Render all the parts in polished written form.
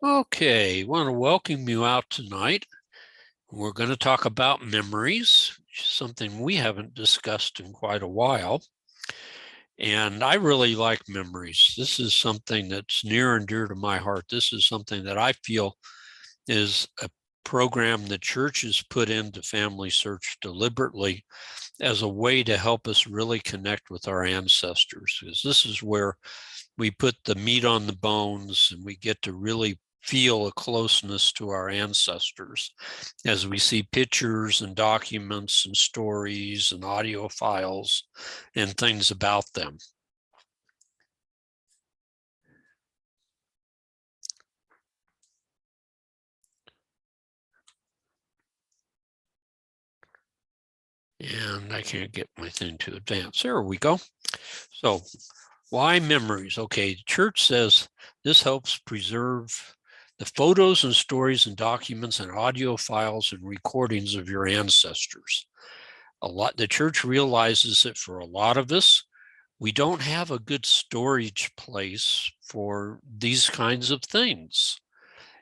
Okay, want to welcome you out tonight. We're going to talk about memories, something we haven't discussed in quite a while. And I really like memories. This is something that's near and dear to my heart. This is something that I feel is a program the church has put into FamilySearch deliberately as a way to help us really connect with our ancestors, because this is where we put the meat on the bones and we get to really feel a closeness to our ancestors as we see pictures and documents and stories and audio files and things about them. And I can't get my thing to advance. There we go. So why memories? Okay, the church says this helps preserve the photos and stories and documents and audio files and recordings of your ancestors. The church realizes that for a lot of us, we don't have a good storage place for these kinds of things.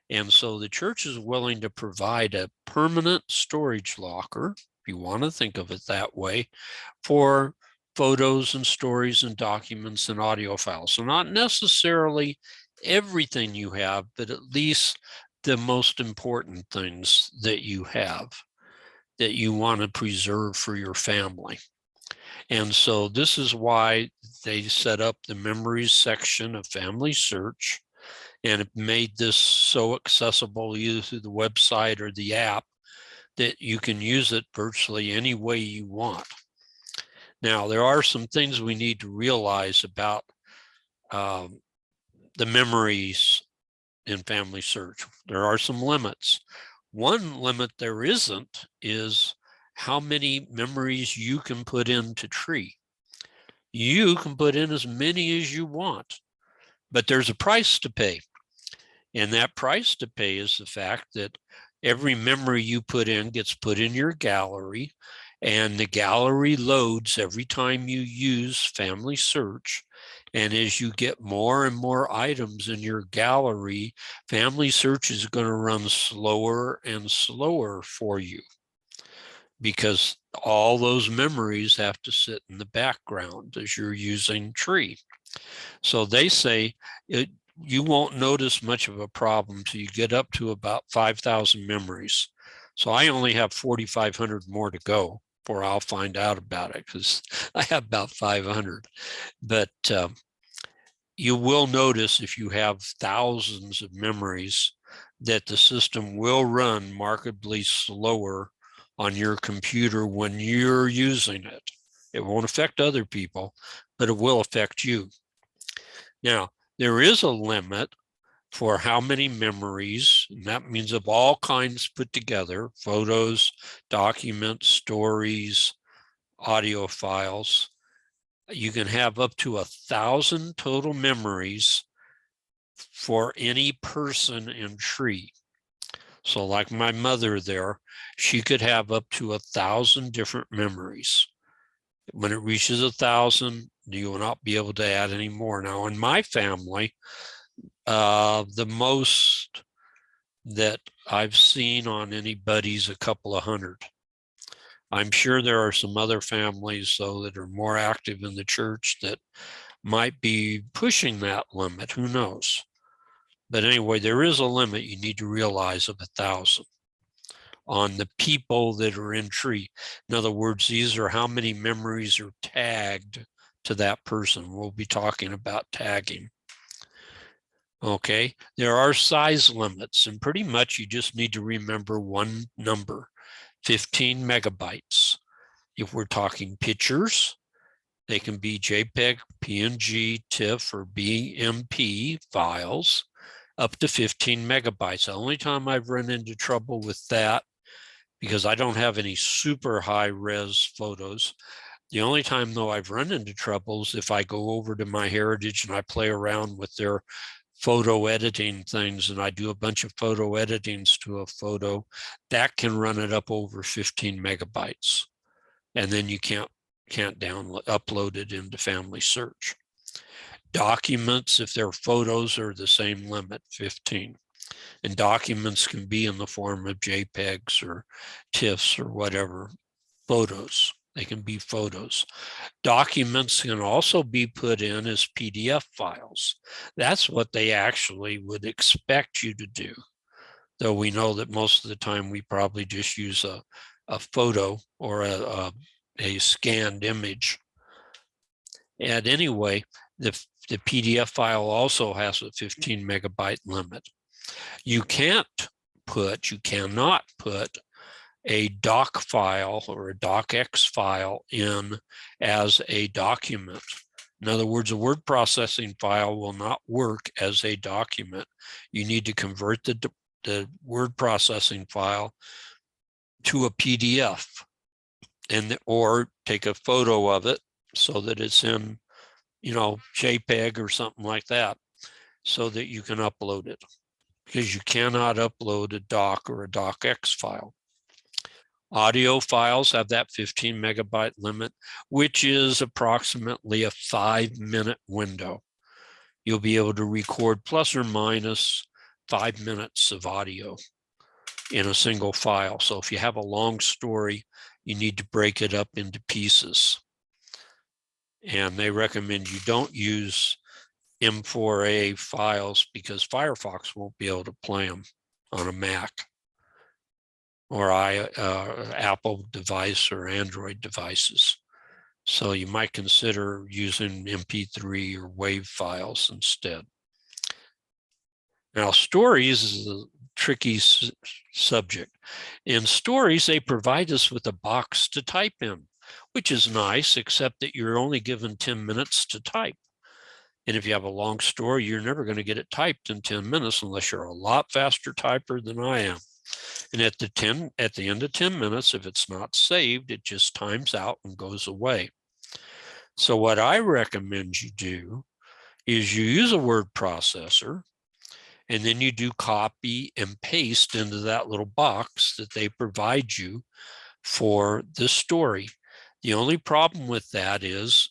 And so the church is willing to provide a permanent storage locker, if you want to think of it that way, for photos and stories and documents and audio files. So not necessarily everything you have, but at least the most important things that you have that you want to preserve for your family. And so this is why they set up the memories section of FamilySearch, and it made this so accessible either through the website or the app that you can use it virtually any way you want. Now, there are some things we need to realize about the memories in FamilySearch. There are some limits. One limit there isn't is how many memories you can put into tree. You can put in as many as you want, but there's a price to pay. And that price to pay is the fact that every memory you put in gets put in your gallery, and the gallery loads every time you use FamilySearch. And as you get more and more items in your gallery, FamilySearch is going to run slower and slower for you, because all those memories have to sit in the background as you're using tree. So they say you won't notice much of a problem until you get up to about 5,000 memories. So I only have 4,500 more to go before I'll find out about it, because I have about 500. But you will notice if you have thousands of memories that the system will run markedly slower on your computer when you're using it. It won't affect other people, but it will affect you. Now, there is a limit for how many memories, and that means of all kinds put together, photos, documents, stories, audio files. You can have up to 1,000 total memories for any person in tree. So like my mother there, she could have up to 1,000 different memories. When it reaches 1,000, you will not be able to add any more. Now, in my family, the most that I've seen on anybody's a couple of hundred. I'm sure there are some other families, though, that are more active in the church that might be pushing that limit. Who knows? But anyway, there is a limit you need to realize of 1,000 on the people that are in tree. In other words, these are how many memories are tagged to that person. We'll be talking about tagging. Okay, there are size limits, and pretty much you just need to remember one number, 15 megabytes. If we're talking pictures, they can be JPEG, PNG, TIFF, or BMP files, up to 15 megabytes. The only time I've run into trouble with that, because I don't have any super high res photos, the only time though I've run into troubles if I go over to MyHeritage and I play around with their photo editing things, and I do a bunch of photo editings to a photo, that can run it up over 15 megabytes. And then you can't upload it into FamilySearch. Documents, if they're photos, are the same limit, 15. And documents can be in the form of JPEGs or TIFFs or whatever, photos. They can be photos. Documents can also be put in as PDF files. That's what they actually would expect you to do. Though we know that most of the time we probably just use a photo or a scanned image. And anyway, the PDF file also has a 15 megabyte limit. You cannot put a doc file or a docx file in as a document. In other words, a word processing file will not work as a document. You need to convert the word processing file to a PDF or take a photo of it so that it's in, JPEG or something like that, so that you can upload it, because you cannot upload a doc or a docx file. Audio files have that 15 megabyte limit, which is approximately a 5-minute window. You'll be able to record plus or minus 5 minutes of audio in a single file. So if you have a long story, you need to break it up into pieces. And they recommend you don't use M4A files because Firefox won't be able to play them on a Mac or Apple device or Android devices. So you might consider using MP3 or WAV files instead. Now, stories is a tricky subject. In stories, they provide us with a box to type in, which is nice, except that you're only given 10 minutes to type. And if you have a long story, you're never going to get it typed in 10 minutes unless you're a lot faster typer than I am. And at the end of 10 minutes, if it's not saved, it just times out and goes away. So what I recommend you do is you use a word processor, and then you do copy and paste into that little box that they provide you for the story. The only problem with that is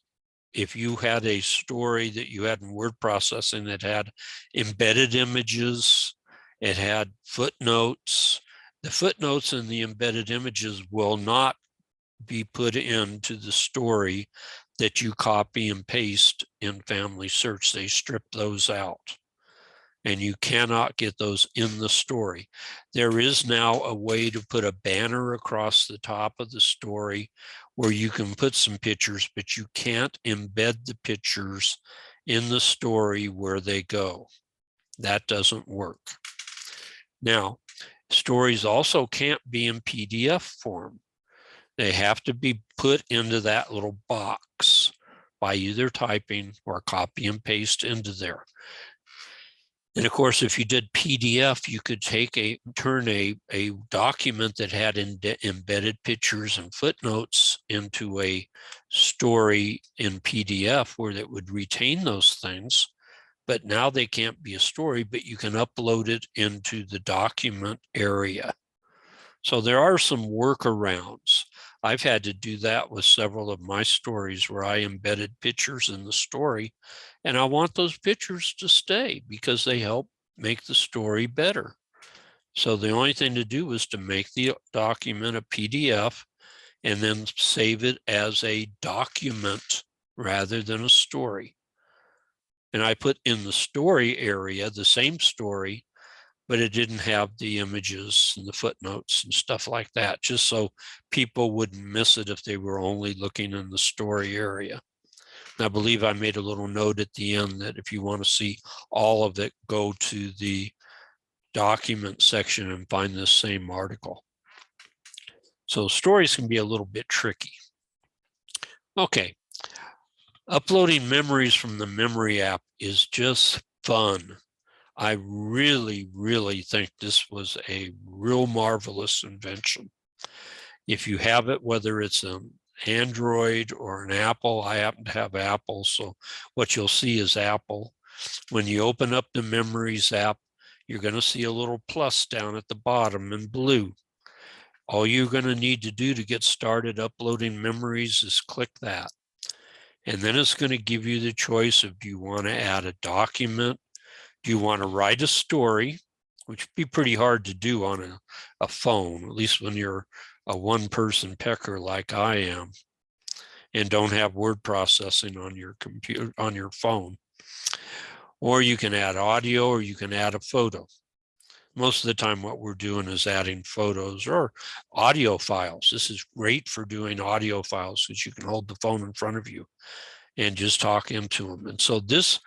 if you had a story that you had in word processing that had embedded images, it had footnotes, the footnotes and the embedded images will not be put into the story that you copy and paste in FamilySearch. They strip those out, and you cannot get those in the story. There is now a way to put a banner across the top of the story where you can put some pictures, but you can't embed the pictures in the story where they go. That doesn't work. Now, stories also can't be in PDF form. They have to be put into that little box by either typing or copy and paste into there. And of course, if you did PDF, you could turn a document that had embedded pictures and footnotes into a story in PDF where it would retain those things. But now they can't be a story, but you can upload it into the document area. So there are some workarounds. I've had to do that with several of my stories where I embedded pictures in the story, and I want those pictures to stay because they help make the story better. So the only thing to do is to make the document a PDF and then save it as a document rather than a story. And I put in the story area the same story, but it didn't have the images and the footnotes and stuff like that, just so people wouldn't miss it if they were only looking in the story area. And I believe I made a little note at the end that if you want to see all of it, go to the document section and find this same article. So stories can be a little bit tricky. Okay, uploading memories from the memory app is just fun. I really, really think this was a real marvelous invention. If you have it, whether it's an Android or an Apple, I happen to have Apple, so what you'll see is Apple. When you open up the Memories app, you're going to see a little plus down at the bottom in blue. All you're going to need to do to get started uploading memories is click that. And then it's going to give you the choice of, do you want to add a document? Do you want to write a story, which would be pretty hard to do on a phone, at least when you're a one-person pecker like I am and don't have word processing on your computer, on your phone. Or you can add audio, or you can add a photo. Most of the time what we're doing is adding photos or audio files. This is great for doing audio files because you can hold the phone in front of you and just talk into them. And so this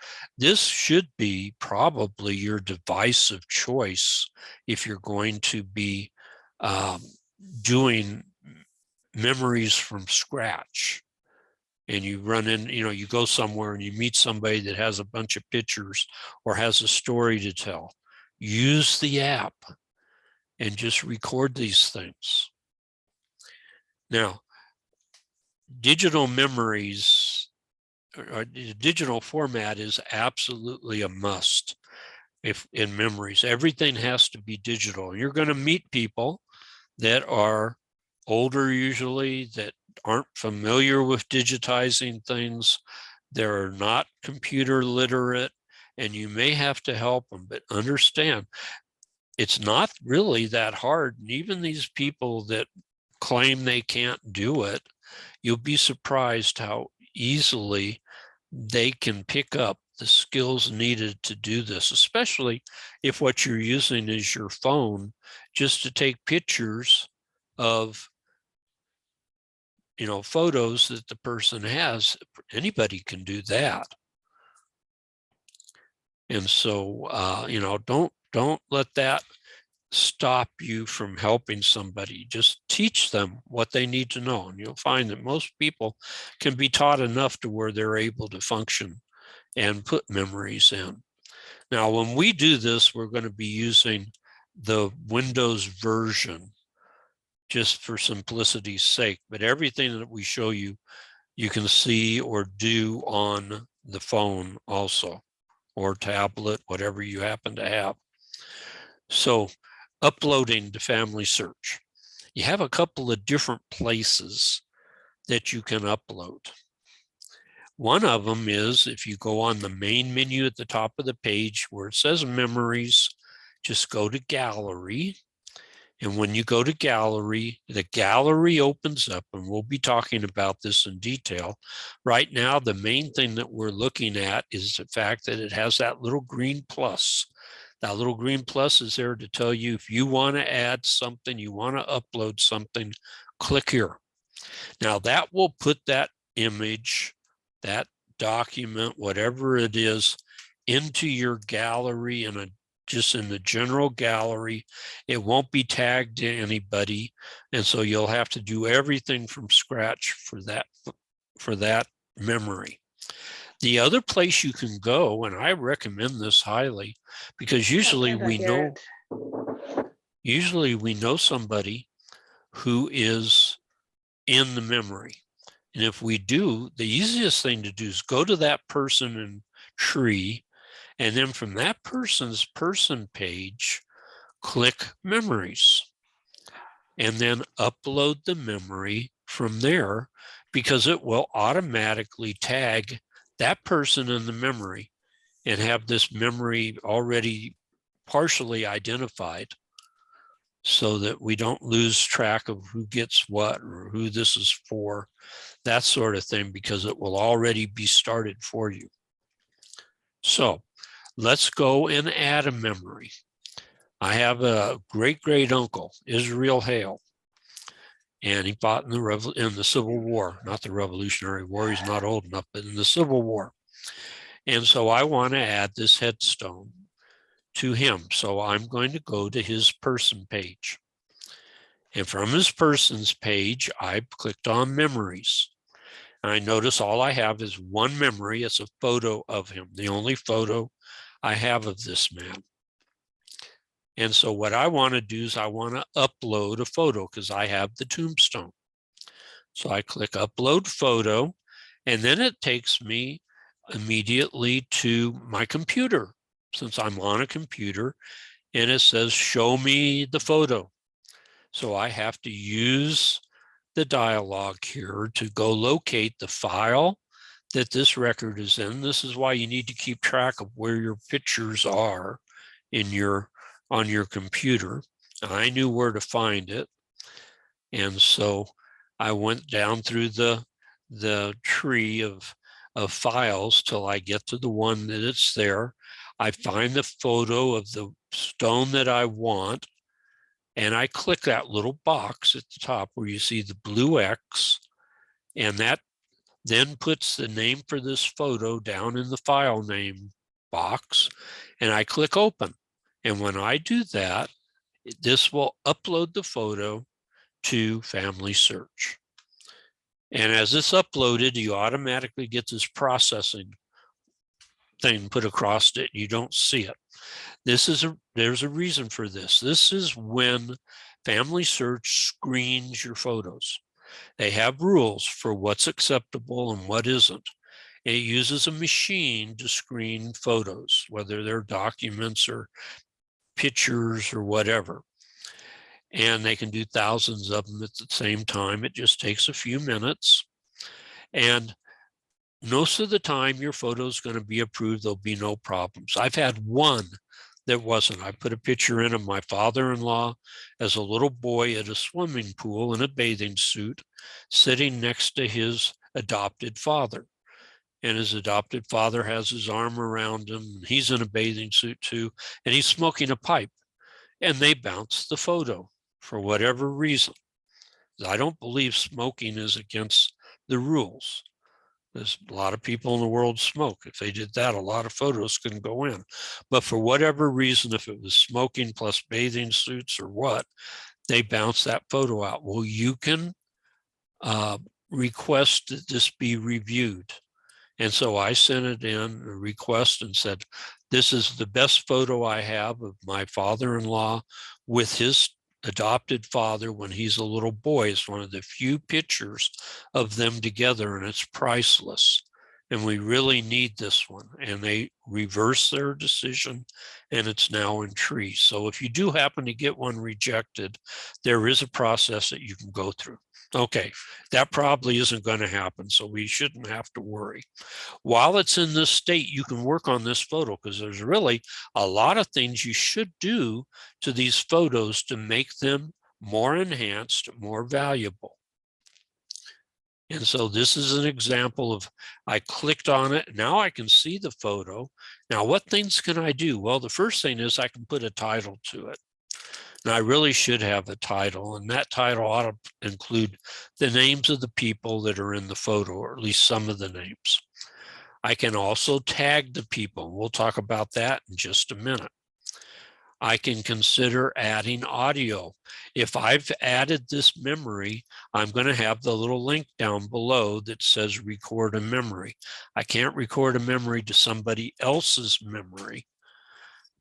should be probably your device of choice if you're going to be doing memories from scratch. And you run in, you go somewhere and you meet somebody that has a bunch of pictures or has a story to tell. Use the app and just record these things. Now, digital memories, or digital format is absolutely a must if in memories. Everything has to be digital. You're going to meet people that are older usually, that aren't familiar with digitizing things. They're not computer literate, and you may have to help them, but understand it's not really that hard. And even these people that claim they can't do it, you'll be surprised how easily they can pick up the skills needed to do this, especially if what you're using is your phone just to take pictures of photos that the person has. Anybody can do that. And so don't let that stop you from helping somebody. Just teach them what they need to know, and you'll find that most people can be taught enough to where they're able to function and put memories in. Now, when we do this, we're going to be using the Windows version just for simplicity's sake, but everything that we show you, you can see or do on the phone also, or tablet, whatever you happen to have. So uploading to FamilySearch. You have a couple of different places that you can upload. One of them is if you go on the main menu at the top of the page where it says Memories, just go to Gallery. And when you go to Gallery, the gallery opens up, and we'll be talking about this in detail. Right now, the main thing that we're looking at is the fact that it has that little green plus. That little green plus is there to tell you if you want to add something, you want to upload something, click here. Now that will put that image, that document, whatever it is, into your gallery just in the general gallery. It won't be tagged to anybody. And so you'll have to do everything from scratch for that memory. The other place you can go, and I recommend this highly, because usually we know somebody who is in the memory. And if we do, the easiest thing to do is go to that person in tree, and then from that person's person page, click Memories, and then upload the memory from there, because it will automatically tag that person in the memory and have this memory already partially identified so that we don't lose track of who gets what or who this is for, that sort of thing, because it will already be started for you. So let's go and add a memory. I have a great uncle, Israel Hale, and he fought in the Civil War, not the Revolutionary War. He's not old enough, but in the Civil War. And so I want to add this headstone to him. So I'm going to go to his person page. And from his person's page, I clicked on Memories. And I notice all I have is one memory. It's a photo of him, the only photo I have of this man. And so what I want to do is I want to upload a photo because I have the tombstone. So I click Upload Photo, and then it takes me immediately to my computer, since I'm on a computer, and it says, show me the photo. So I have to use the dialog here to go locate the file that this record is in. This is why you need to keep track of where your pictures are in your on your computer. I knew where to find it. And so I went down through the tree of files till I get to the one that it's there. I find the photo of the stone that I want, and I click that little box at the top where you see the blue X, and that then puts the name for this photo down in the file name box, and I click open. And when I do that, this will upload the photo to FamilySearch. And as it's uploaded, you automatically get this processing thing put across it. You don't see it. There's a reason for this. This is when FamilySearch screens your photos. They have rules for what's acceptable and what isn't. It uses a machine to screen photos, whether they're documents or pictures or whatever. And they can do thousands of them at the same time. It just takes a few minutes. And most of the time, your photo is going to be approved. There'll be no problems. I've had one that wasn't. I put a picture in of my father-in-law as a little boy at a swimming pool in a bathing suit, sitting next to his adopted father. And his adopted father has his arm around him. He's in a bathing suit too, and he's smoking a pipe. And they bounced the photo for whatever reason. I don't believe smoking is against the rules. There's a lot of people in the world smoke. If they did that, a lot of photos can go in. But for whatever reason, if it was smoking plus bathing suits or what, they bounce that photo out. Well, you can request that this be reviewed. And so I sent it in a request and said, this is the best photo I have of my father-in-law with his adopted father when he's a little boy. It's one of the few pictures of them together, and it's priceless. And we really need this one. And they reversed their decision, and it's now in tree. So if you do happen to get one rejected, there is a process that you can go through. Okay, that probably isn't going to happen, so we shouldn't have to worry. While it's in this state, you can work on this photo because there's really a lot of things you should do to these photos to make them more enhanced, more valuable. And so this is an example of, I clicked on it. Now I can see the photo. Now, what things can I do? Well, the first thing is I can put a title to it. And I really should have a title, and that title ought to include the names of the people that are in the photo, or at least some of the names. I can also tag the people. We'll talk about that in just a minute. I can consider adding audio. If I've added this memory, I'm going to have the little link down below that says record a memory. I can't record a memory to somebody else's memory,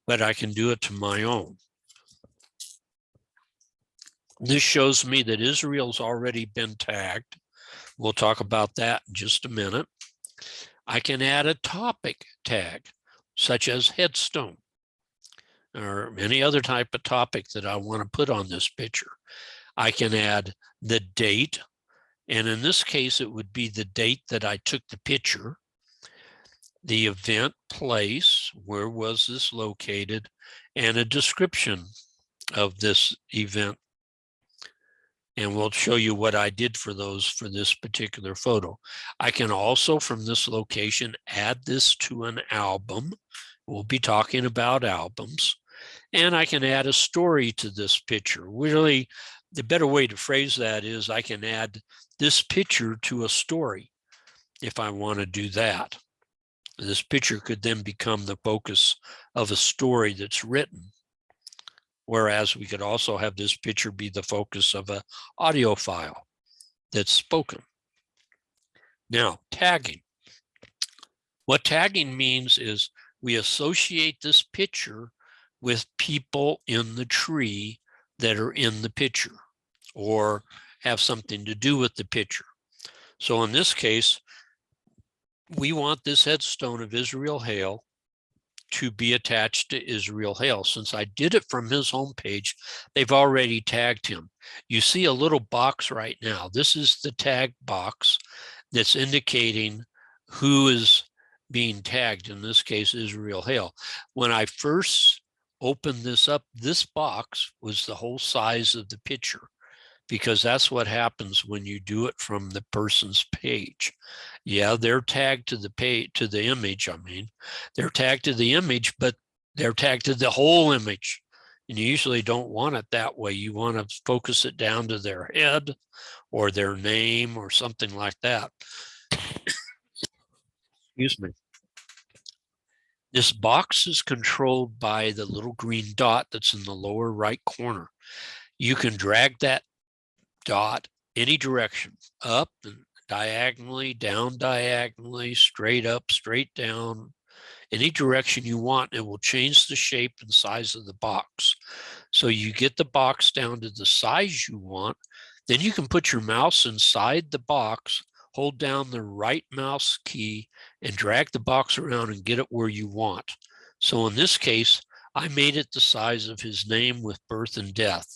but I can do it to my own. This shows me that Israel's already been tagged. We'll talk about that in just a minute. I can add a topic tag, such as headstone, or any other type of topic that I want to put on this picture. I can add the date, and in this case, it would be the date that I took the picture, the event place, where was this located, and a description of this event. And we'll show you what I did for those for this particular photo. I can also, from this location, add this to an album. We'll be talking about albums. And I can add a story to this picture. Really, the better way to phrase that is I can add this picture to a story if I want to do that. This picture could then become the focus of a story that's written. Whereas we could also have this picture be the focus of an audio file that's spoken. Now, tagging. What tagging means is we associate this picture with people in the tree that are in the picture or have something to do with the picture. So in this case, we want this headstone of Israel Hale to be attached to Israel Hale. Since I did it from his homepage, they've already tagged him. You see a little box right now. This is the tag box that's indicating who is being tagged, in this case, Israel Hale. When I first open this up, this box was the whole size of the picture, because that's what happens when you do it from the person's page. Yeah, they're tagged to the page, to the image. I mean, they're tagged to the image, but they're tagged to the whole image. And you usually don't want it that way. You want to focus it down to their head or their name or something like that. Excuse me. This box is controlled by the little green dot that's in the lower right corner. You can drag that dot any direction, up and diagonally, down diagonally, straight up, straight down, any direction you want. It will change the shape and size of the box. So you get the box down to the size you want. Then you can put your mouse inside the box, hold down the right mouse key and drag the box around and get it where you want. So in this case, I made it the size of his name with birth and death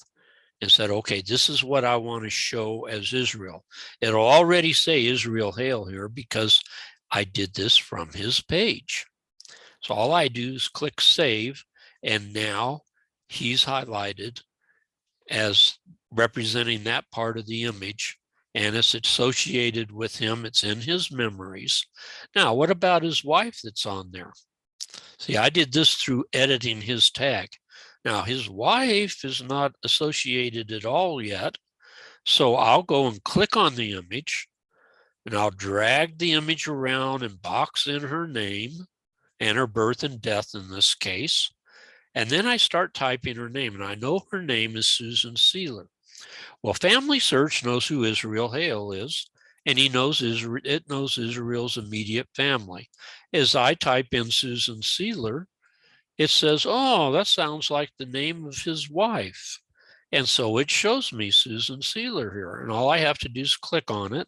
and said, okay, this is what I want to show as Israel. It'll already say Israel Hail here because I did this from his page. So all I do is click save, and now he's highlighted as representing that part of the image, and it's associated with him. It's in his memories. Now, what about his wife that's on there? See, I did this through editing his tag. Now, his wife is not associated at all yet. So I'll go and click on the image, and I'll drag the image around and box in her name and her birth and death in this case. And then I start typing her name, and I know her name is Susan Sealer. Well, FamilySearch knows who Israel Hale is, and it knows Israel's immediate family. As I type in Susan Sealer, it says, oh, that sounds like the name of his wife. And so it shows me Susan Sealer here. And all I have to do is click on it,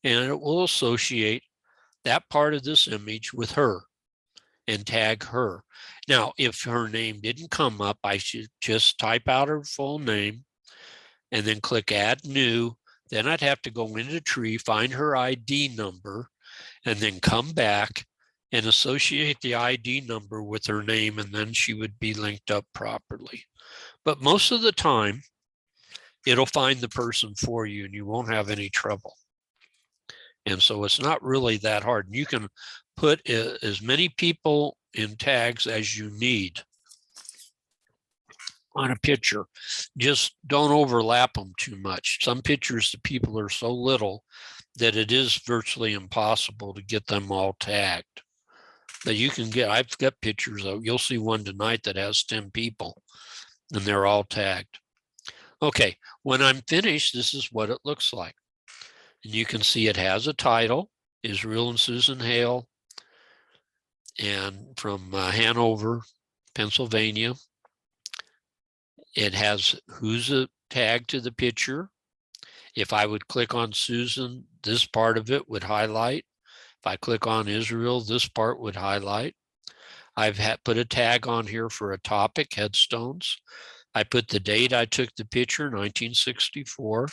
and it will associate that part of this image with her and tag her. Now, if her name didn't come up, I should just type out her full name and then click add new. Then I'd have to go into tree, find her ID number, and then come back and associate the ID number with her name, and then she would be linked up properly. But most of the time, it'll find the person for you and you won't have any trouble. And so it's not really that hard. And you can put as many people in tags as you need on a picture. Just don't overlap them too much. Some pictures, the people are so little that it is virtually impossible to get them all tagged. But you can get, I've got pictures, you'll see one tonight that has 10 people and they're all tagged. Okay, when I'm finished, this is what it looks like. And you can see it has a title, Israel and Susan Hale, and from Hanover, Pennsylvania. It has who's tagged to the picture. If I would click on Susan, this part of it would highlight. If I click on Israel, this part would highlight. I've put a tag on here for a topic, headstones. I put the date I took the picture, 1964,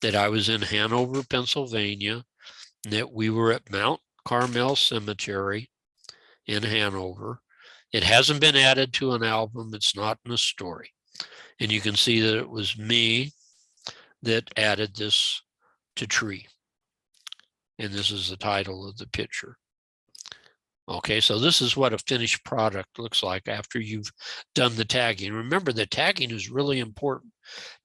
that I was in Hanover, Pennsylvania, and that we were at Mount Carmel Cemetery in Hanover. It hasn't been added to an album. It's not in a story. And you can see that it was me that added this to tree. And this is the title of the picture. Okay, so this is what a finished product looks like after you've done the tagging. Remember, the tagging is really important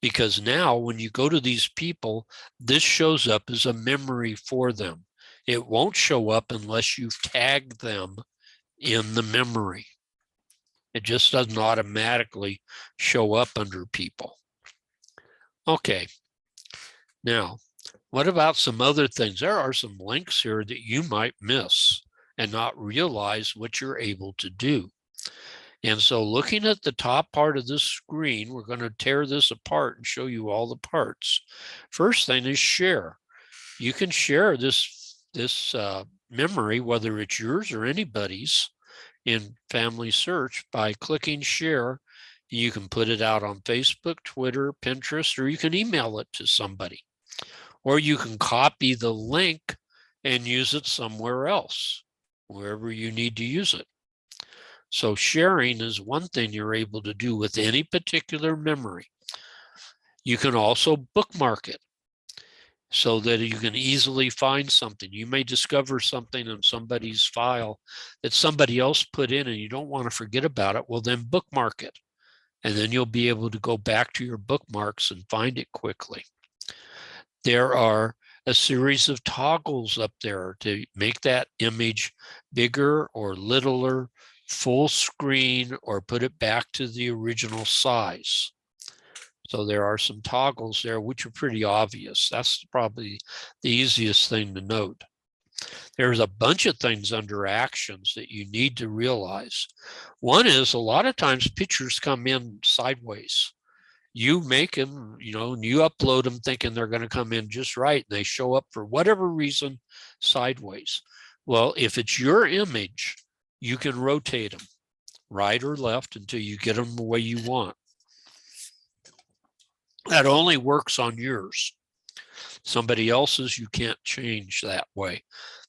because now when you go to these people, this shows up as a memory for them. It won't show up unless you've tagged them in the memory. It just doesn't automatically show up under people. Okay, now, what about some other things? There are some links here that you might miss and not realize what you're able to do. And so looking at the top part of this screen, we're going to tear this apart and show you all the parts. First thing is share. You can share this memory, whether it's yours or anybody's, in FamilySearch by clicking share. You can put it out on Facebook, Twitter, Pinterest, or you can email it to somebody. Or you can copy the link and use it somewhere else, wherever you need to use it. So sharing is one thing you're able to do with any particular memory. You can also bookmark it so that you can easily find something. You may discover something in somebody's file that somebody else put in and you don't want to forget about it. Well, then bookmark it. And then you'll be able to go back to your bookmarks and find it quickly. There are a series of toggles up there to make that image bigger or littler, full screen, or put it back to the original size. So there are some toggles there, which are pretty obvious. That's probably the easiest thing to note. There's a bunch of things under actions that you need to realize. One is a lot of times pictures come in sideways. You make them, and you upload them thinking they're going to come in just right. And they show up for whatever reason sideways. Well, if it's your image, you can rotate them right or left until you get them the way you want. That only works on yours. Somebody else's, you can't change that way.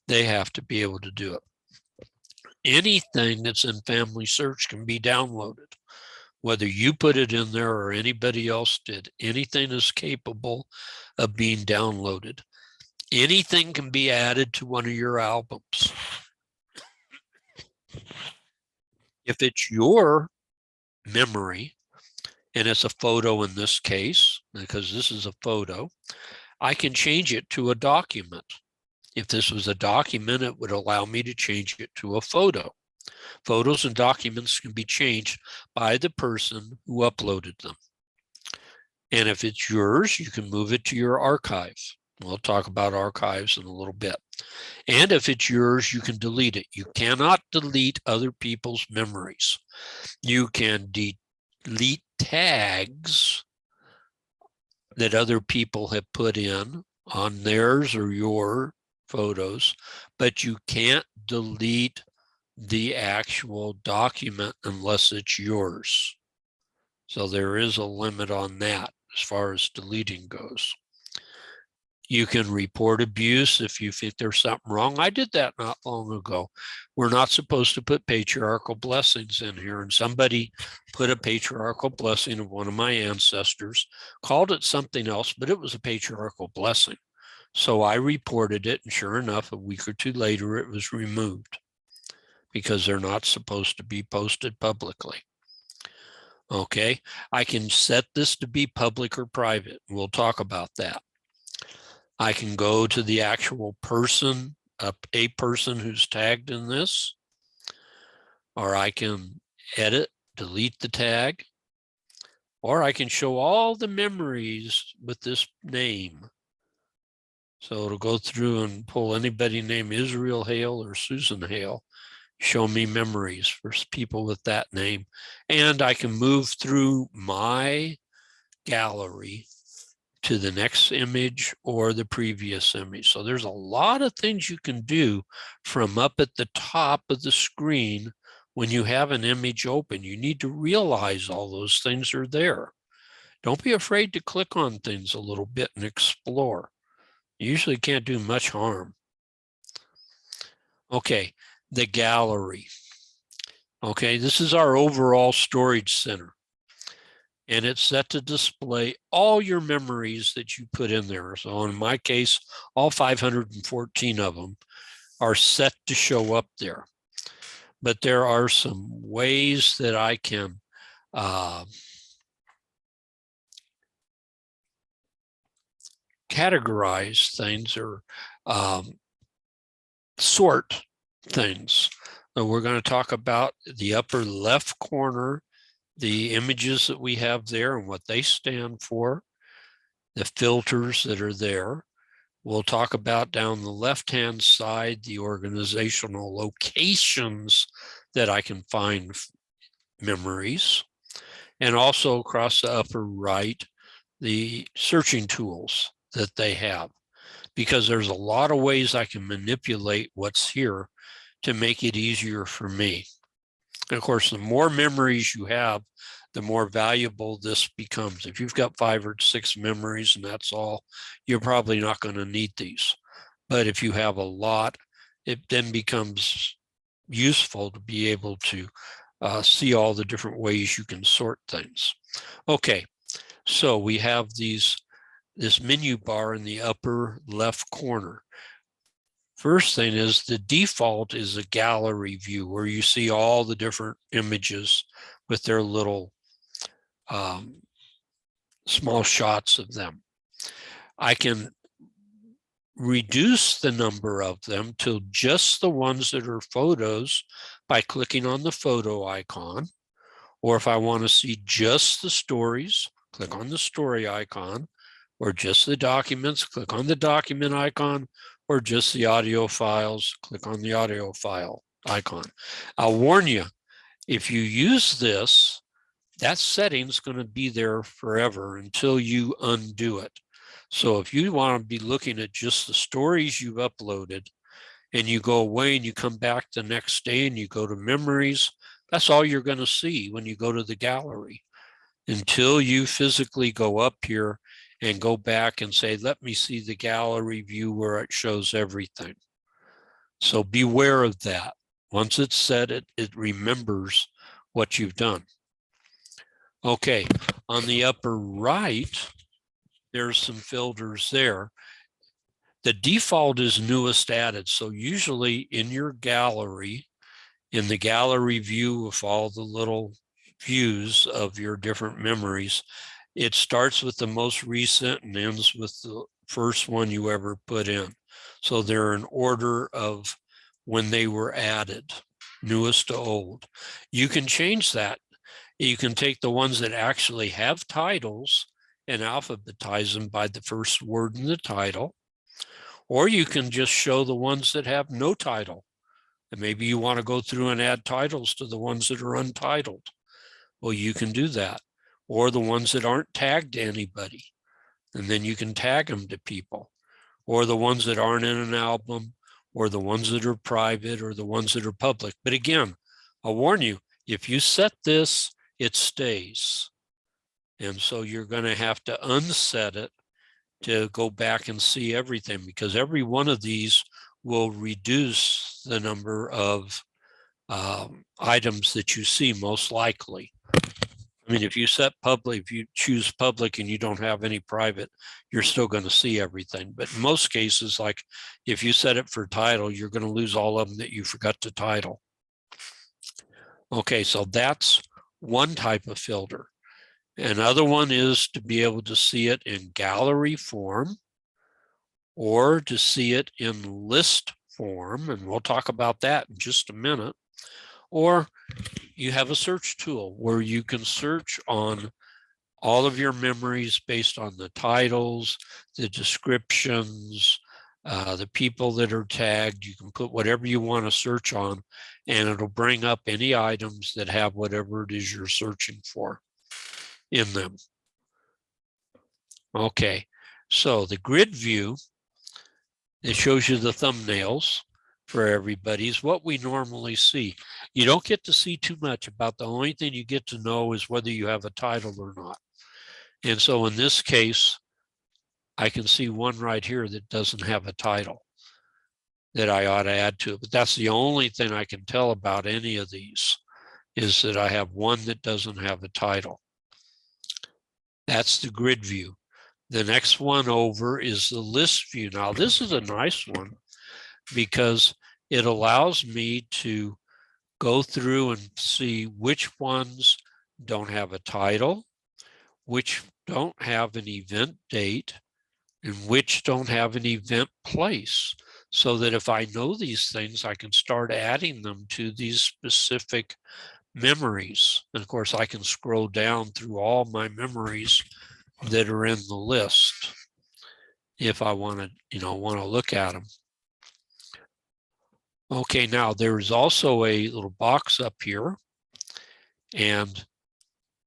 They have to be able to do it. Anything that's in FamilySearch can be downloaded. Whether you put it in there or anybody else did, anything is capable of being downloaded. Anything can be added to one of your albums. If it's your memory, and it's a photo in this case, because this is a photo, I can change it to a document. If this was a document, it would allow me to change it to a photo. Photos and documents can be changed by the person who uploaded them. And if it's yours, you can move it to your archive. We'll talk about archives in a little bit. And if it's yours, you can delete it. You cannot delete other people's memories. You can delete tags that other people have put in on theirs or your photos, but you can't delete the actual document unless it's yours. So there is a limit on that as far as deleting goes. You can report abuse if you think there's something wrong. I did that not long ago. We're not supposed to put patriarchal blessings in here, and somebody put a patriarchal blessing of one of my ancestors, called it something else, but it was a patriarchal blessing. So I reported it, and sure enough, a week or two later, it was removed because they're not supposed to be posted publicly. Okay, I can set this to be public or private. We'll talk about that. I can go to the actual person, a person who's tagged in this, or I can edit, delete the tag, or I can show all the memories with this name. So it'll go through and pull anybody named Israel Hale or Susan Hale, show me memories for people with that name. And I can move through my gallery to the next image or the previous image. So there's a lot of things you can do from up at the top of the screen when you have an image open. You need to realize all those things are there. Don't be afraid to click on things a little bit and explore. You usually can't do much harm. Okay, the gallery. Okay, this is our overall storage center. And it's set to display all your memories that you put in there. So in my case, all 514 of them are set to show up there. But there are some ways that I can categorize things or sort things. So we're going to talk about the upper left corner, the images that we have there and what they stand for, the filters that are there. We'll talk about down the left-hand side, the organizational locations that I can find memories, and also across the upper right, the searching tools that they have, because there's a lot of ways I can manipulate what's here to make it easier for me. And of course, the more memories you have, the more valuable this becomes. If you've got 5 or 6 memories and that's all, you're probably not going to need these. But if you have a lot, it then becomes useful to be able to see all the different ways you can sort things. Okay, so we have this menu bar in the upper left corner. First thing is the default is a gallery view where you see all the different images with their little small shots of them. I can reduce the number of them to just the ones that are photos by clicking on the photo icon. Or if I want to see just the stories, click on the story icon, or just the documents, click on the document icon, or just the audio files, click on the audio file icon. I'll warn you, if you use this, that setting's going to be there forever until you undo it. So if you want to be looking at just the stories you've uploaded and you go away and you come back the next day and you go to memories, that's all you're going to see when you go to the gallery until you physically go up here and go back and say, let me see the gallery view where it shows everything. So beware of that. Once it's set, it remembers what you've done. Okay, on the upper right, there's some filters there. The default is newest added. So usually in your gallery, in the gallery view with all the little views of your different memories, it starts with the most recent and ends with the first one you ever put in. So they're in order of when they were added, newest to old. You can change that. You can take the ones that actually have titles and alphabetize them by the first word in the title, or you can just show the ones that have no title. And maybe you want to go through and add titles to the ones that are untitled. Well, you can do that. Or the ones that aren't tagged to anybody. And then you can tag them to people. Or the ones that aren't in an album, or the ones that are private, or the ones that are public. But again, I'll warn you, if you set this, it stays. And so you're going to have to unset it to go back and see everything, because every one of these will reduce the number of items that you see, most likely. I mean, if you set public, if you choose public and you don't have any private, you're still going to see everything. But in most cases, like if you set it for title, you're going to lose all of them that you forgot to title. Okay, so that's one type of filter. Another one is to be able to see it in gallery form or to see it in list form, and we'll talk about that in just a minute. Or you have a search tool where you can search on all of your memories based on the titles, the descriptions, the people that are tagged. You can put whatever you want to search on, and it'll bring up any items that have whatever it is you're searching for in them. Okay, so the grid view, it shows you the thumbnails for everybody, is what we normally see. You don't get to see too much about. The only thing you get to know is whether you have a title or not. And so in this case, I can see one right here that doesn't have a title that I ought to add to it. But that's the only thing I can tell about any of these, is that I have one that doesn't have a title. That's the grid view. The next one over is the list view. Now, this is a nice one because it allows me to go through and see which ones don't have a title, which don't have an event date, and which don't have an event place. So that if I know these things, I can start adding them to these specific memories. And of course, I can scroll down through all my memories that are in the list if I want to look at them. Okay, now there's also a little box up here, and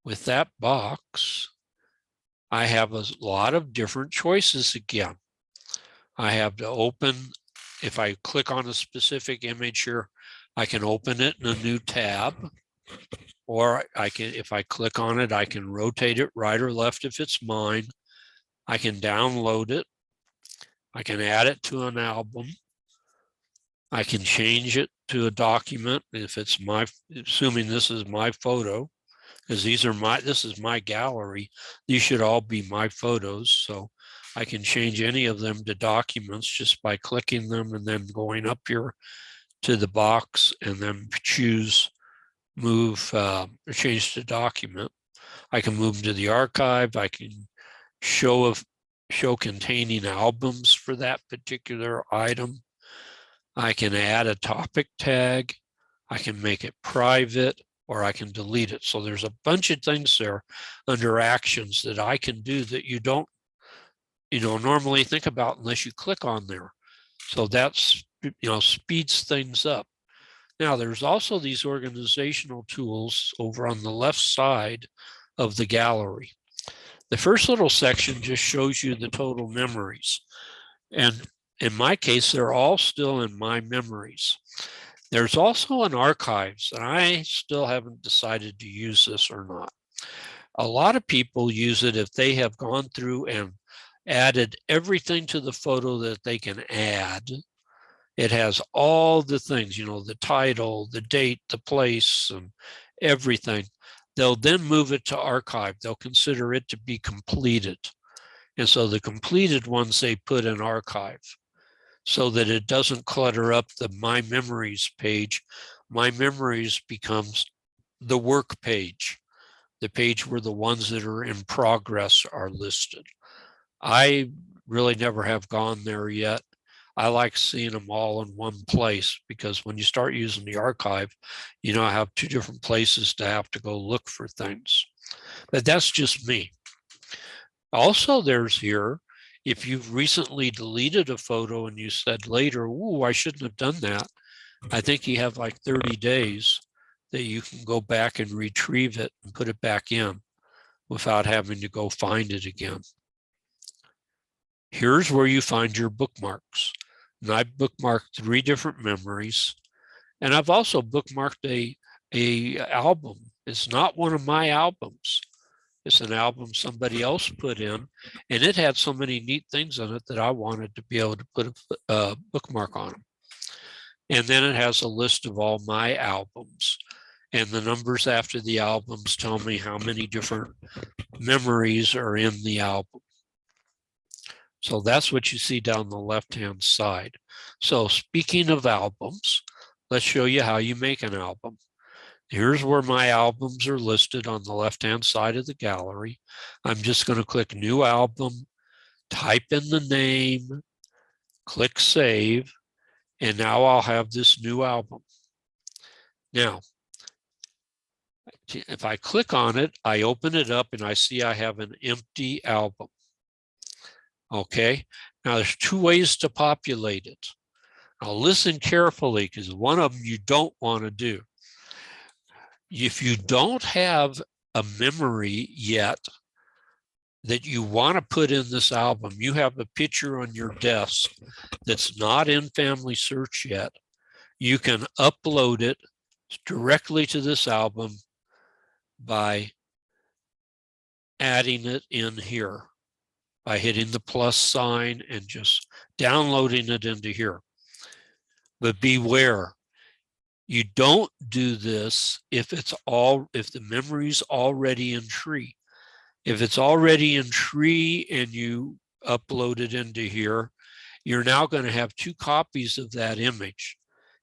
with that box, I have a lot of different choices again. I have to open, if I click on a specific image here, I can open it in a new tab, or I can, if I click on it, I can rotate it right or left if it's mine. I can download it. I can add it to an album, I can change it to a document if it's my, assuming this is my photo, because this is my gallery. These should all be my photos. So I can change any of them to documents just by clicking them and then going up here to the box and then choose move, change to document. I can move them to the archive. I can show containing albums for that particular item. I can add a topic tag. I can make it private, or I can delete it. So there's a bunch of things there under actions that I can do that you don't, normally think about unless you click on there. So that's, speeds things up. Now there's also these organizational tools over on the left side of the gallery. The first little section just shows you the total memories. And in my case, they're all still in my memories. There's also an archives, and I still haven't decided to use this or not. A lot of people use it if they have gone through and added everything to the photo that they can add. It has all the things, the title, the date, the place, and everything. They'll then move it to archive. They'll consider it to be completed. And so the completed ones they put in archive so that it doesn't clutter up the My Memories page. My Memories becomes the work page, the page where the ones that are in progress are listed. I really never have gone there yet. I like seeing them all in one place because when you start using the archive, I have two different places to have to go look for things. But that's just me. Also, there's here, if you've recently deleted a photo and you said later, "Ooh, I shouldn't have done that," I think you have like 30 days that you can go back and retrieve it and put it back in without having to go find it again. Here's where you find your bookmarks. And I've bookmarked 3 different memories. And I've also bookmarked a album. It's not one of my albums. It's an album somebody else put in, and it had so many neat things in it that I wanted to be able to put a bookmark on them. And then it has a list of all my albums. And the numbers after the albums tell me how many different memories are in the album. So that's what you see down the left-hand side. So speaking of albums, let's show you how you make an album. Here's where my albums are listed on the left-hand side of the gallery. I'm just going to click New Album, type in the name, click Save, and now I'll have this new album. Now, if I click on it, I open it up and I see I have an empty album. Okay, now there's 2 ways to populate it. Now listen carefully because one of them you don't want to do. If you don't have a memory yet that you want to put in this album, you have a picture on your desk that's not in FamilySearch yet, you can upload it directly to this album by adding it in here, by hitting the plus sign and just downloading it into here. But beware, you don't do this if the memory's already in tree. If it's already in tree and you upload it into here, you're now going to have 2 copies of that image.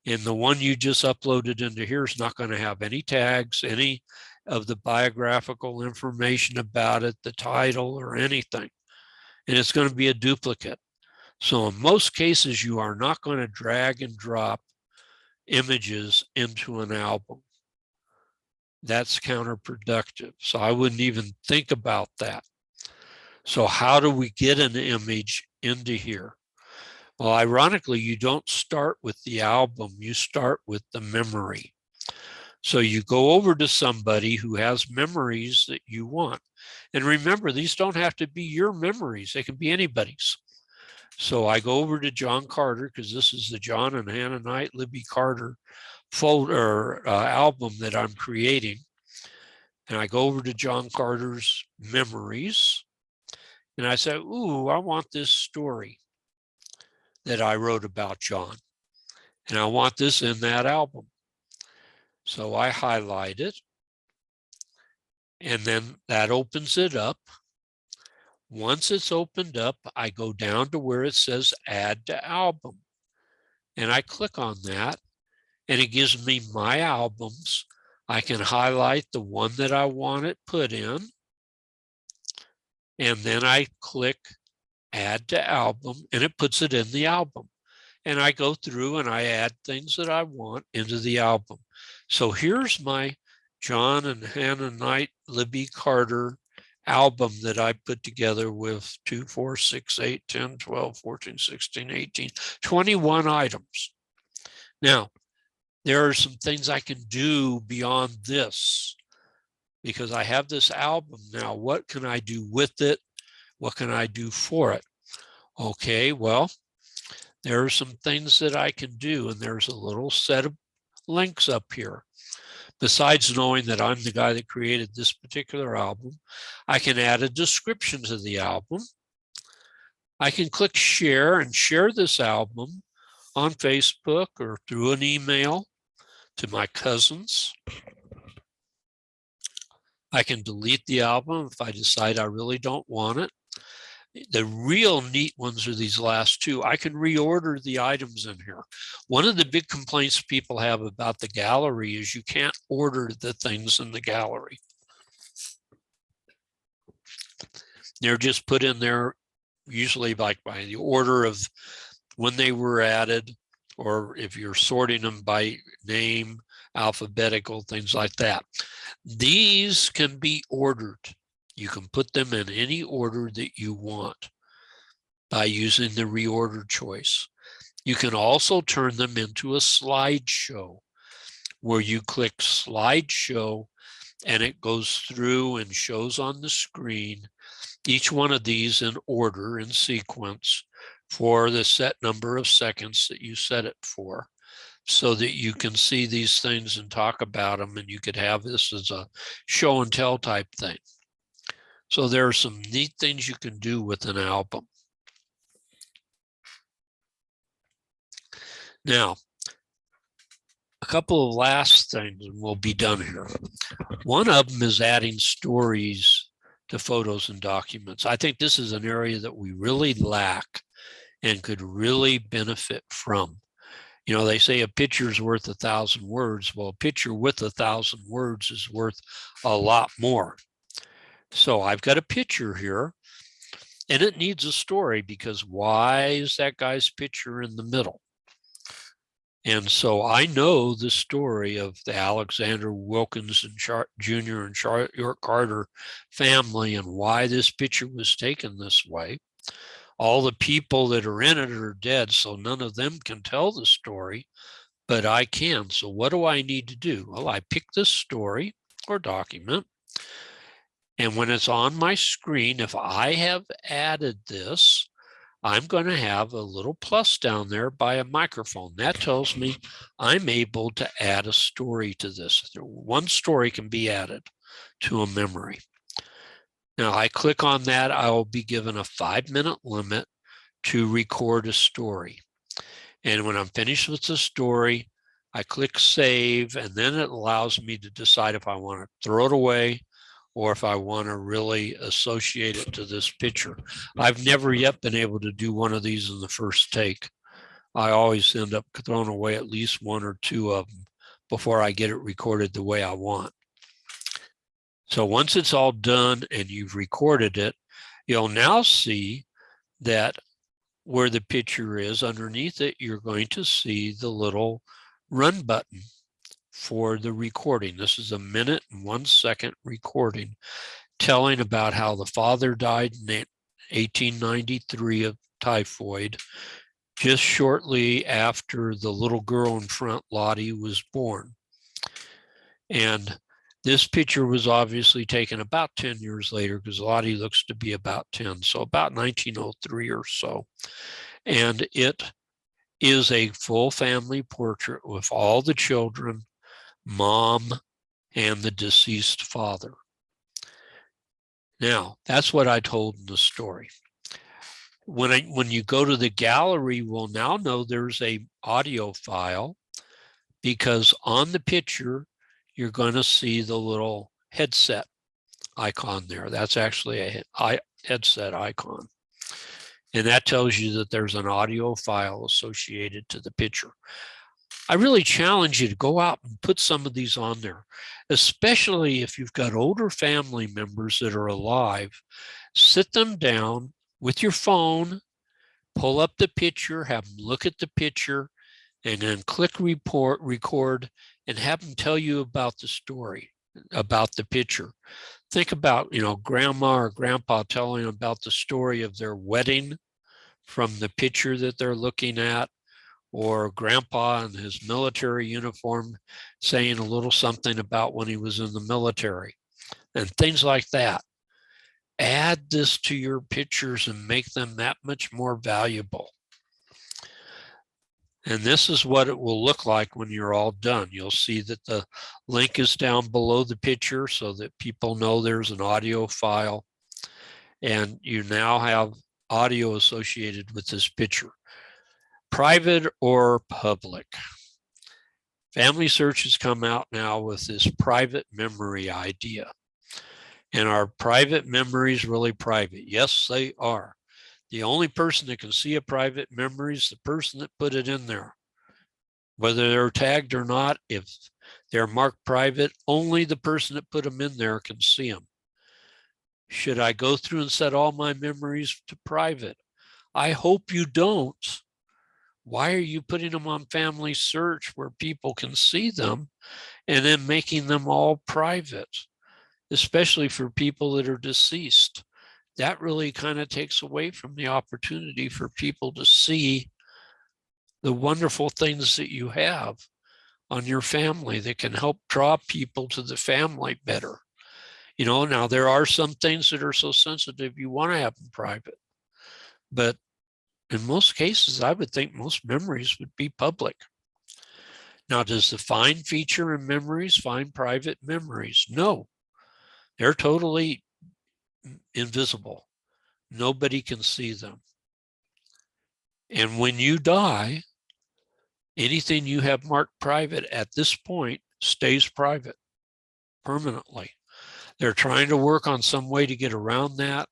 And the one you just uploaded into here is not going to have any tags, any of the biographical information about it, the title or anything. And it's going to be a duplicate. So in most cases, you are not going to drag and drop images into an album. That's counterproductive. So I wouldn't even think about that. So how do we get an image into here? Well, ironically, you don't start with the album, you start with the memory. So you go over to somebody who has memories that you want. And remember, these don't have to be your memories, they can be anybody's. So I go over to John Carter, because this is the John and Hannah Knight, Libby Carter folder album that I'm creating. And I go over to John Carter's memories. And I say, ooh, I want this story that I wrote about John. And I want this in that album. So I highlight it, and then that opens it up. Once it's opened up, I go down to where it says Add to Album. And I click on that, and it gives me my albums. I can highlight the one that I want it put in, and then I click Add to Album, and it puts it in the album. And I go through and I add things that I want into the album. So here's my John and Hannah Knight, Libby Carter album that I put together with 2, 4, 6, 8, 10, 12, 14, 16, 18, 21 items. Now, there are some things I can do beyond this because I have this album now. What can I do with it? What can I do for it? Okay, well, there are some things that I can do, and there's a little set of links up here. Besides knowing that I'm the guy that created this particular album, I can add a description to the album. I can click share and share this album on Facebook or through an email to my cousins. I can delete the album if I decide I really don't want it. The real neat ones are these last two. I can reorder the items in here. One of the big complaints people have about the gallery is you can't order the things in the gallery. They're just put in there usually like by the order of when they were added, or if you're sorting them by name, alphabetical, things like that. These can be ordered. You can put them in any order that you want by using the reorder choice. You can also turn them into a slideshow where you click slideshow and it goes through and shows on the screen each one of these in order, in sequence, for the set number of seconds that you set it for, so that you can see these things and talk about them, and you could have this as a show and tell type thing. So there are some neat things you can do with an album. Now, a couple of last things and we'll be done here. One of them is adding stories to photos and documents. I think this is an area that we really lack and could really benefit from. You know, they say a picture's worth 1,000 words. Well, a picture with 1,000 words is worth a lot more. So I've got a picture here, and it needs a story because why is that guy's picture in the middle? And so I know the story of the Alexander Wilkins and Jr. and Charlotte York Carter family and why this picture was taken this way. All the people that are in it are dead, so none of them can tell the story, but I can. So what do I need to do? Well, I pick this story or document, and when it's on my screen, if I have added this, I'm going to have a little plus down there by a microphone. That tells me I'm able to add a story to this. One story can be added to a memory. Now I click on that, I will be given a 5-minute limit to record a story. And when I'm finished with the story, I click save, and then it allows me to decide if I want to throw it away or if I want to really associate it to this picture. I've never yet been able to do one of these in the first take. I always end up throwing away at least one or two of them before I get it recorded the way I want. So once it's all done and you've recorded it, you'll now see that where the picture is, underneath it, you're going to see the little run button for the recording. This is a 1 and 1 second recording telling about how the father died in 1893 of typhoid, just shortly after the little girl in front, Lottie, was born. And this picture was obviously taken about 10 years later because Lottie looks to be about 10, so about 1903 or so. And it is a full family portrait with all the children, mom, and the deceased father. Now, that's what I told in the story. When you go to the gallery, we'll now know there's a audio file, because on the picture, you're going to see the little headset icon there. That's actually a headset icon. And that tells you that there's an audio file associated to the picture. I really challenge you to go out and put some of these on there, especially if you've got older family members that are alive. Sit them down with your phone, pull up the picture, have them look at the picture, and then click record, and have them tell you about the story, about the picture. Think about, grandma or grandpa telling about the story of their wedding from the picture that they're looking at, or grandpa in his military uniform saying a little something about when he was in the military, and things like that. Add this to your pictures and make them that much more valuable. And this is what it will look like when you're all done. You'll see that the link is down below the picture so that people know there's an audio file. And you now have audio associated with this picture. Private or public? FamilySearch has come out now with this private memory idea. And are private memories really private? Yes, they are. The only person that can see a private memory is the person that put it in there. Whether they're tagged or not, if they're marked private, only the person that put them in there can see them. Should I go through and set all my memories to private? I hope you don't. Why are you putting them on FamilySearch where people can see them and then making them all private, especially for people that are deceased? That really kind of takes away from the opportunity for people to see the wonderful things that you have on your family that can help draw people to the family better. Now there are some things that are so sensitive you want to have them private, but in most cases, I would think most memories would be public. Now, does the find feature in memories find private memories? No, they're totally invisible. Nobody can see them. And when you die, anything you have marked private at this point stays private permanently. They're trying to work on some way to get around that,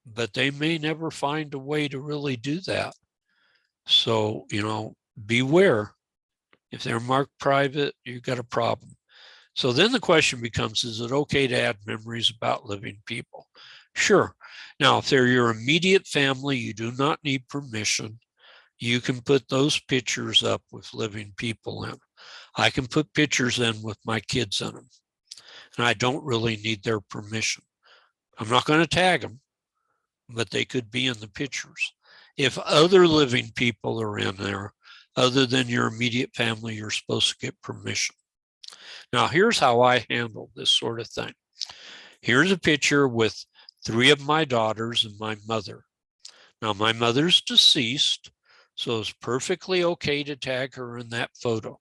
but they may never find a way to really do that. So, beware. If they're marked private, you've got a problem. So then the question becomes, is it okay to add memories about living people? Sure. Now, if they're your immediate family, you do not need permission. You can put those pictures up with living people in. I can put pictures in with my kids in them, and I don't really need their permission. I'm not going to tag them, but they could be in the pictures. If other living people are in there, other than your immediate family, you're supposed to get permission. Now, here's how I handle this sort of thing. Here's a picture with 3 of my daughters and my mother. Now, my mother's deceased, so it's perfectly okay to tag her in that photo.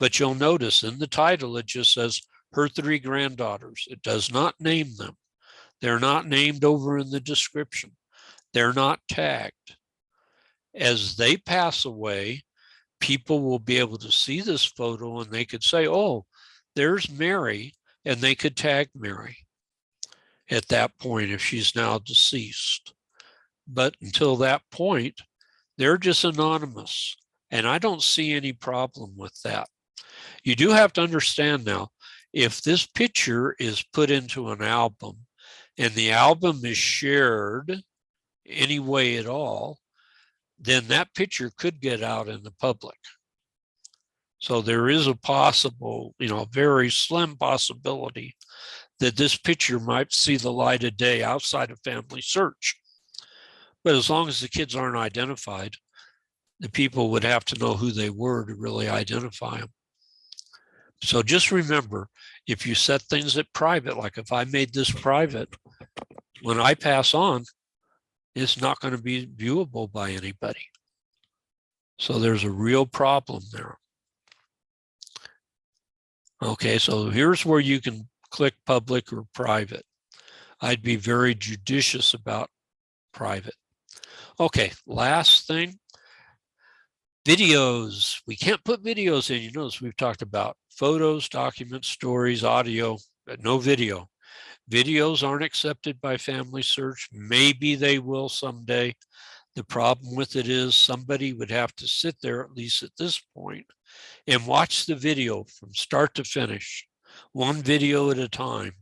But you'll notice in the title, it just says her 3 granddaughters. It does not name them. They're not named over in the description. They're not tagged. As they pass away, people will be able to see this photo and they could say, oh, there's Mary, and they could tag Mary at that point if she's now deceased. But until that point, they're just anonymous, and I don't see any problem with that. You do have to understand now, if this picture is put into an album and the album is shared any way at all, then that picture could get out in the public. So there is a possible, very slim possibility that this picture might see the light of day outside of FamilySearch. But as long as the kids aren't identified, the people would have to know who they were to really identify them. So just remember, if you set things at private, like if I made this private, when I pass on, it's not going to be viewable by anybody. So there's a real problem there. Okay, so here's where you can click public or private. I'd be very judicious about private. Okay, last thing, videos. We can't put videos in. You notice we've talked about photos, documents, stories, audio, but no video. Videos aren't accepted by FamilySearch. Maybe they will someday. The problem with it is somebody would have to sit there, at least at this point, and watch the video from start to finish, one video at a time,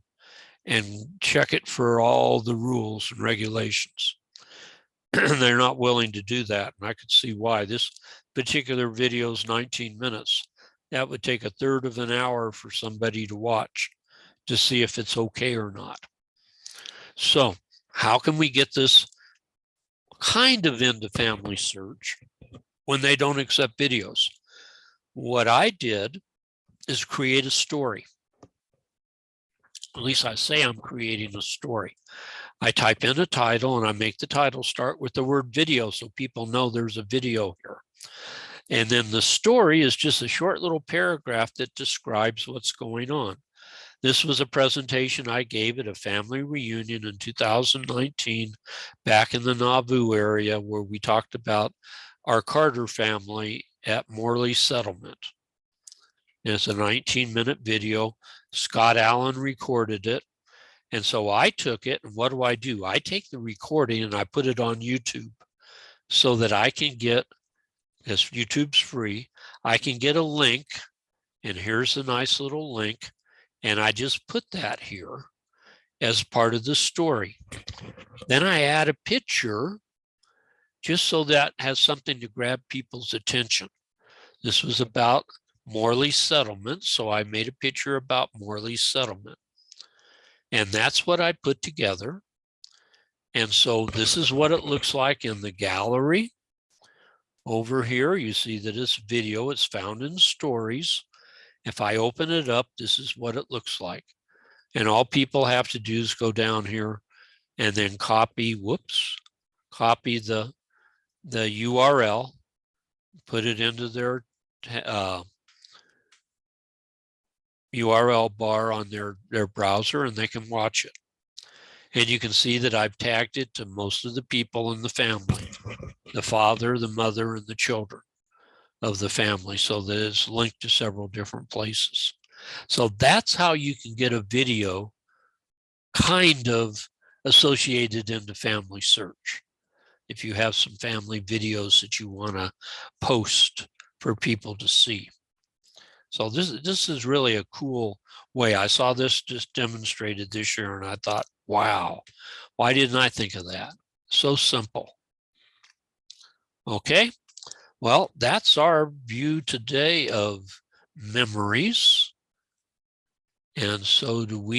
and check it for all the rules and regulations. They're not willing to do that. And I could see why. This particular video is 19 minutes. That would take a third of an hour for somebody to watch to see if it's okay or not. So how can we get this kind of into FamilySearch when they don't accept videos? What I did is create a story. At least I say I'm creating a story. I type in a title and I make the title start with the word video so people know there's a video here. And then the story is just a short little paragraph that describes what's going on. This was a presentation I gave at a family reunion in 2019 back in the Nauvoo area where we talked about our Carter family at Morley Settlement. And it's a 19-minute video. Scott Allen recorded it. And so I took it, and what do? I take the recording and I put it on YouTube so that I can get, because YouTube's free, I can get a link, and here's a nice little link, and I just put that here as part of the story. Then I add a picture just so that has something to grab people's attention. This was about Morley Settlement, so I made a picture about Morley Settlement. And that's what I put together. And so this is what it looks like in the gallery. Over here, you see that it's video. It's found in stories. If I open it up, this is what it looks like. And all people have to do is go down here and then copy the URL, put it into their URL bar on their browser, and they can watch it. And you can see that I've tagged it to most of the people in the family, the father, the mother, and the children of the family, so that it's linked to several different places. So that's how you can get a video kind of associated into FamilySearch. If you have some family videos that you want to post for people to see. So this is really a cool way. I saw this just demonstrated this year and I thought, wow, why didn't I think of that? So simple. Okay, well, that's our view today of memories. And so do we.